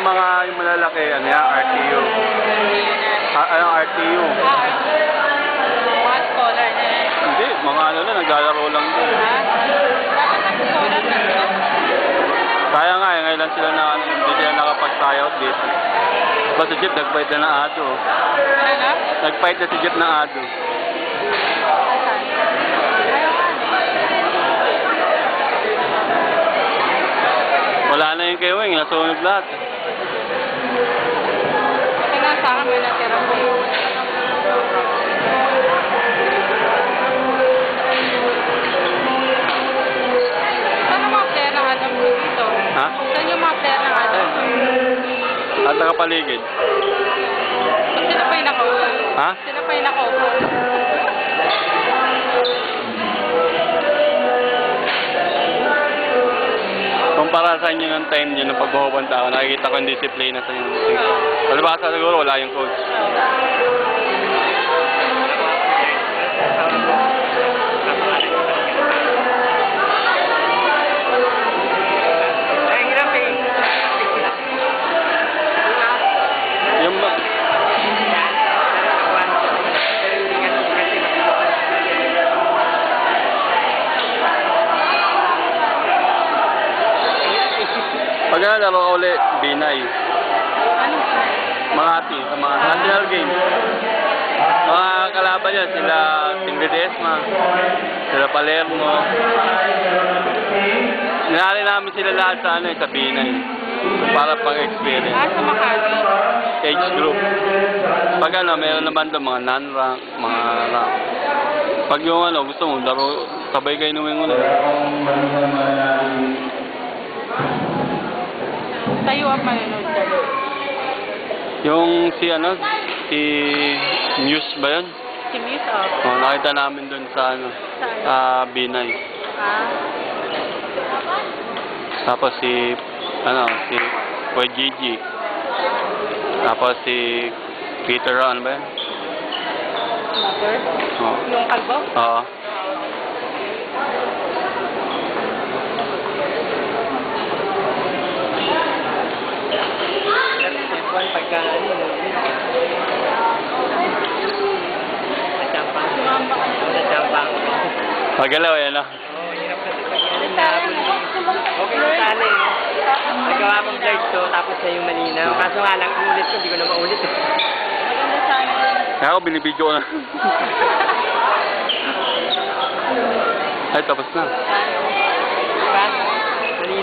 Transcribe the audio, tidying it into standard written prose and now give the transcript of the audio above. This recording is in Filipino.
Yung mga yung malalaki, ano yan, RTU. Anong RTU? Mga scholar na yan. Hindi, mga ano na, naglalaro lang din. Dapat nag-scholar na sila. Kaya nga, ngayon lang sila na, hindi sila nakapag-tryout dito. Ba si Jeep, nag-fight na ng Ado. Ano? Nag-fight na si Jeep ng Ado. Wala na yung kay Weng, nasunog lahat. Kasi nga sa akin may natira pa yun. Saan yung mga player ng Adam dito? Ha? Saan yung mga player ng Adam? At nakapaligid. Sino pa yung nakaupo? Ha? Sino pa yung nakaupo? Kumpara sa inyo ng time nyo ng pagbuhubanta ako, nakikita ko yung disiplina sa inyo. Palibasa siguro, wala yung coach. Yung pag laro ka ulit, Binay. Makati, sa mga national games. Mga kalaban niya, sila Tingre Desma, sila Palermo. Ninali namin sila lahat sa, ano, sa Binay. Para pang-experience. Sa Makati. Age group. Pag ano, meron naman doon mga non-rank, mga rank. Pag yung ano, gusto mo, laro, sabay kayo nuwing ulit. Tayo ang manonood ka. Yung si ano, si Muse ba yun? Si Miss, oh. Oh, nakita namin doon sa ano, Saan? sa Binay. Ah. Tapos si ano, si Kuya Gigi. Tapos si Peter, ano ba yun? Mother? Oh. Yung kalbo? Oo. Magalaw yan, no? Oo, hirap kasi pag yan ang nabol. Okay yung sana eh. Nagawa kong vlog to, tapos na yung malinaw. Kaso nga lang, ulit ko, hindi ko na maulit. Maganda sana yun. Kaya ako binibidyo ko na. Ay, tapos na. Diba? Malinaw.